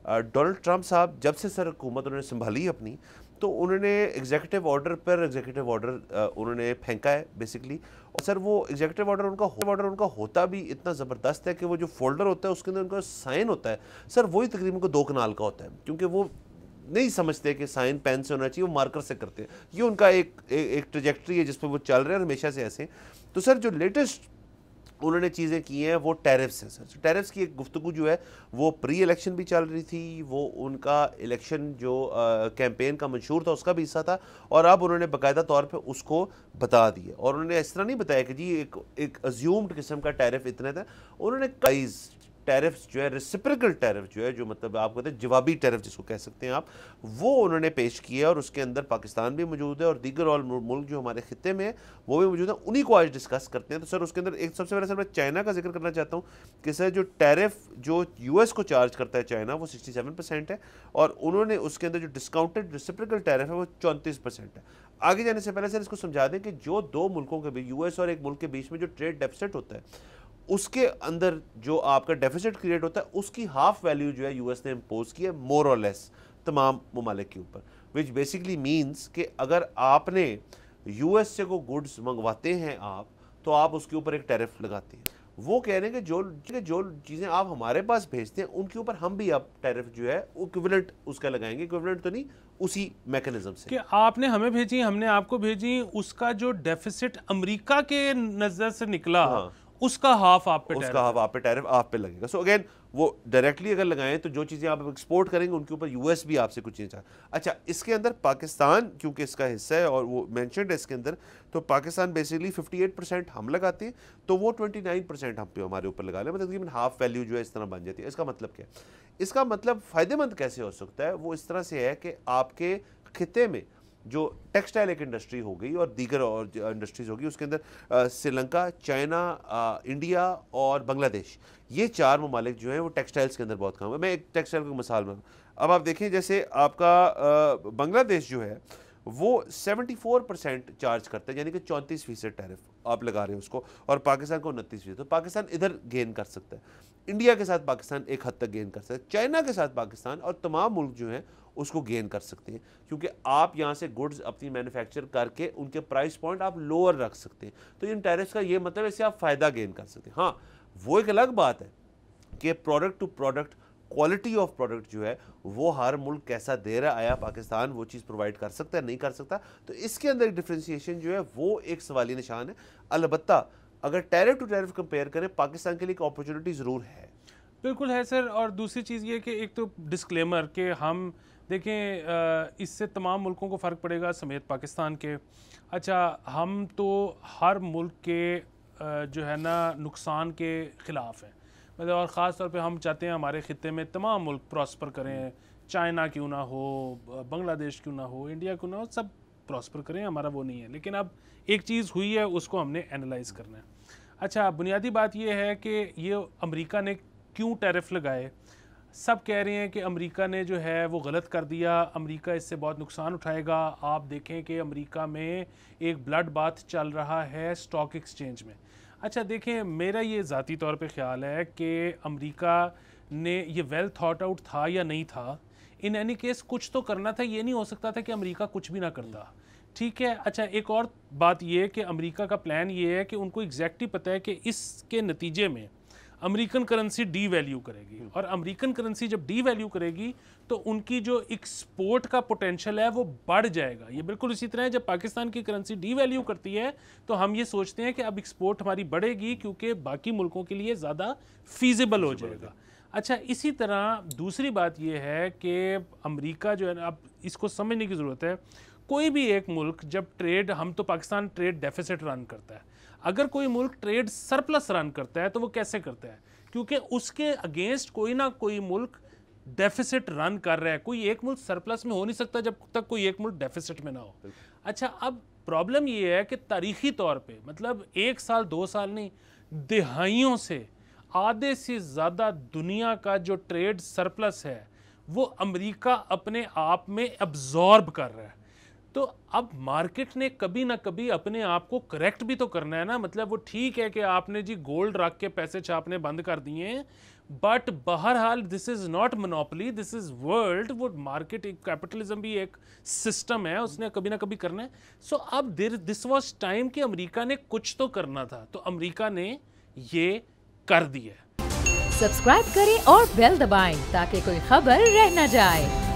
Donald Trump صاحب جب سے سر حکومت انہوں نے سنبھالی اپنی، تو انہوں نے ایگزیکٹو آرڈر پر ایگزیکٹو آرڈر انہوں نے پھینکا ہے بیسکلی. اور سر وہ ایگزیکٹو آرڈر ان کا ہوتا بھی اتنا زبردست ہے کہ وہ جو فولڈر ہوتا ہے اس کے اندر ان کا سائن ہوتا ہے سر، وہی تقریباً کو 2 کنال کا ہوتا ہے، کیونکہ وہ نہیں سمجھتے کہ سائن پین سے ہونا چاہیے، وہ مارکر سے کرتے ہیں. یہ ان کا ایک ٹریجیکٹری ہے جس پہ وہ چل رہے ہیں ہمیشہ سے ایسے. تو سر جو لیٹسٹ انہوں نے چیزیں کی ہیں وہ ٹیرفس ہیں سر. ٹیرفس کی ایک گفتگو جو ہے وہ پری الیکشن بھی چل رہی تھی، وہ ان کا الیکشن جو کیمپین کا منشور تھا اس کا بھی حصہ تھا، اور اب انہوں نے باقاعدہ طور پہ اس کو بتا دیا. اور انہوں نے اس طرح نہیں بتایا کہ جی ایک ازیومڈ قسم کا ٹیرف اتنا تھا، انہوں نے کائز ٹیرفس جو ہے ریسپریکل ٹیرف جو ہے، جو مطلب آپ کہتے ہیں جوابی ٹیرف جس کو کہہ سکتے ہیں آپ، وہ انہوں نے پیش کیا، اور اس کے اندر پاکستان بھی موجود ہے اور دیگر اور ملک جو ہمارے خطے میں ہیں وہ بھی موجود ہیں. انہی کو آج ڈسکس کرتے ہیں. تو سر اس کے اندر ایک سب سے پہلے سر میں چائنا کا ذکر کرنا چاہتا ہوں کہ سر جو ٹیرف جو یو ایس کو چارج کرتا ہے چائنا وہ 67% ہے، اور انہوں نے اس کے اندر جو ڈسکاؤنٹڈ ریسپریکل ٹیرف ہے وہ 34% ہے. آگے جانے سے پہلے سر اس کو سمجھا دیں کہ جو 2 ملکوں کے بیچ، یو ایس اور ایک ملک کے بیچ میں جو ٹریڈ ڈیفیسٹ ہوتا ہے، اس کے اندر جو آپ کا ڈیفیسٹ کریٹ ہوتا ہے اس کی ہاف ویلیو جو ہے یو ایس نے امپوز کی ہے مور اور لیس تمام ممالک کے اوپر، وچ بیسکلی مینس کہ اگر آپ نے یو ایس سے کوئی گڈز منگواتے ہیں آپ، تو آپ اس کے اوپر ایک ٹیرف لگاتے ہیں. وہ کہہ رہے ہیں کہ جو چیزیں آپ ہمارے پاس بھیجتے ہیں ان کے اوپر ہم بھی اب ٹیرف جو ہے ایکویولنٹ اس کا لگائیں گے. ایکویولنٹ تو نہیں، اسی میکنزم سے کہ آپ نے ہمیں بھیجی، ہم نے آپ کو بھیجی، اس کا جو ڈیفیسٹ امریکہ کے نظر سے نکلا اس کا ہاف آپ پہ اس کا ہاف آپ پہ ٹیرف آپ پہ لگے گا. سو اگین وہ ڈائریکٹلی اگر لگائیں تو جو چیزیں آپ ایکسپورٹ کریں گے ان کے اوپر یو ایس بھی آپ سے کچھ چیزیں چاہے. اچھا اس کے اندر پاکستان کیونکہ اس کا حصہ ہے اور وہ مینشنڈ ہے اس کے اندر، تو پاکستان بیسکلی 58% ہم لگاتے ہیں، تو وہ 29% ہم پہ ہمارے اوپر لگا لیں، مطلب تقریباً ہاف ویلیو جو ہے اس طرح بن جاتی ہے. اس کا مطلب کیا ہے؟ اس کا مطلب فائدہ مند کیسے ہو سکتا ہے؟ وہ اس طرح سے ہے کہ آپ کے خطے میں جو ٹیکسٹائل ایک انڈسٹری ہو گئی اور دیگر اور انڈسٹریز ہوگی، اس کے اندر سری لنکا، چائنا، انڈیا اور بنگلہ دیش، یہ 4 ممالک جو ہیں وہ ٹیکسٹائلز کے اندر بہت کام ہے. میں ایک ٹیکسٹائل کی مثال بتاؤں. اب آپ دیکھیں جیسے آپ کا بنگلہ دیش جو ہے وہ 74% چارج کرتا ہے، یعنی کہ 34% ٹیرف آپ لگا رہے ہیں اس کو، اور پاکستان کو 29%. تو پاکستان ادھر گین کر سکتا ہے. انڈیا کے ساتھ پاکستان ایک حد تک گین کر سکتا ہے، چائنا کے ساتھ پاکستان اور تمام ملک جو ہیں اس کو گین کر سکتے ہیں، کیونکہ آپ یہاں سے گڈز اپنی مینوفیکچر کر کے ان کے پرائس پوائنٹ آپ لوور رکھ سکتے ہیں. تو ان ٹیرفس کا یہ مطلب ہے اس سے آپ فائدہ گین کر سکتے ہیں. ہاں وہ ایک الگ بات ہے کہ product to product quality of product جو ہے وہ ہر ملک کیسا دے رہا ہے، آیا پاکستان وہ چیز پرووائڈ کر سکتا ہے نہیں کر سکتا. تو اس کے اندر ایک ڈفرینسیشن جو ہے وہ ایک سوالی نشان ہے. البتہ اگر ٹیرف ٹو ٹیرف کمپیئر کریں پاکستان کے لیے ایک اپرچونٹی ضرور ہے. بالکل ہے سر. اور دوسری چیز یہ کہ ایک تو ڈسکلیمر کہ ہم دیکھیں اس سے تمام ملکوں کو فرق پڑے گا سمیت پاکستان کے. اچھا ہم تو ہر ملک کے جو ہے نا نقصان کے خلاف ہیں، مطلب اور خاص طور پہ ہم چاہتے ہیں ہمارے خطے میں تمام ملک پراسپر کریں، چائنا کیوں نہ ہو، بنگلہ دیش کیوں نہ ہو، انڈیا کیوں نہ ہو، سب پراسپر کریں، ہمارا وہ نہیں ہے. لیکن اب ایک چیز ہوئی ہے اس کو ہم نے اینالائز کرنا ہے. اچھا بنیادی بات یہ ہے کہ یہ امریکہ نے کیوں ٹیرف لگائے؟ سب کہہ رہے ہیں کہ امریکہ نے جو ہے وہ غلط کر دیا، امریکہ اس سے بہت نقصان اٹھائے گا. آپ دیکھیں کہ امریکہ میں ایک بلڈ باتھ چل رہا ہے سٹاک ایکسچینج میں. اچھا دیکھیں میرا یہ ذاتی طور پہ خیال ہے کہ امریکہ نے یہ ویل تھاٹ آؤٹ تھا یا نہیں تھا، ان اینی کیس کچھ تو کرنا تھا. یہ نہیں ہو سکتا تھا کہ امریکہ کچھ بھی نہ کرتا. ٹھیک ہے. اچھا ایک اور بات یہ کہ امریکہ کا پلان یہ ہے کہ ان کو ایگزیکٹلی پتہ ہے کہ اس کے نتیجے میں امریکن کرنسی ڈی ویلیو کرے گی، اور امریکن کرنسی جب ڈی ویلیو کرے گی تو ان کی جو ایکسپورٹ کا پوٹینشل ہے وہ بڑھ جائے گا. یہ بالکل اسی طرح ہے جب پاکستان کی کرنسی ڈی ویلیو کرتی ہے تو ہم یہ سوچتے ہیں کہ اب ایکسپورٹ ہماری بڑھے گی کیونکہ باقی ملکوں کے لیے زیادہ فیزیبل ہو جائے گا. اچھا اسی طرح دوسری بات یہ ہے کہ امریکہ جو ہے نا، اب اس کو سمجھنے کی ضرورت ہے. کوئی بھی ایک ملک جب ٹریڈ، ہم تو پاکستان ٹریڈ ڈیفیسٹ رن کرتا ہے، اگر کوئی ملک ٹریڈ سرپلس رن کرتا ہے تو وہ کیسے کرتا ہے؟ کیونکہ اس کے اگینسٹ کوئی نہ کوئی ملک ڈیفیسٹ رن کر رہا ہے. کوئی ایک ملک سرپلس میں ہو نہیں سکتا جب تک کوئی ایک ملک ڈیفیسٹ میں نہ ہو. اچھا اب پرابلم یہ ہے کہ تاریخی طور پہ مطلب 1 سال 2 سال نہیں، دہائیوں سے آدھے سے زیادہ دنیا کا جو ٹریڈ سرپلس ہے وہ امریکہ اپنے آپ میں ابزارب کر رہا ہے. تو اب مارکیٹ نے کبھی نہ کبھی اپنے آپ کو کریکٹ بھی تو کرنا ہے نا. مطلب وہ ٹھیک ہے کہ آپ نے جی گولڈ رکھ کے پیسے چھاپنے بند کر دیے ہیں, بٹ بہرحال this is not monopoly, this is world. وہ مارکیٹ ایک کیپٹلزم بھی ایک سسٹم ہے, اس نے کبھی نہ کبھی کرنا ہے. سو اب دس واز ٹائم کہ امریکہ نے کچھ تو کرنا تھا, تو امریکہ نے یہ کر دیا. سبسکرائب کریں اور بیل دبائیں تاکہ کوئی خبر رہ نہ جائے.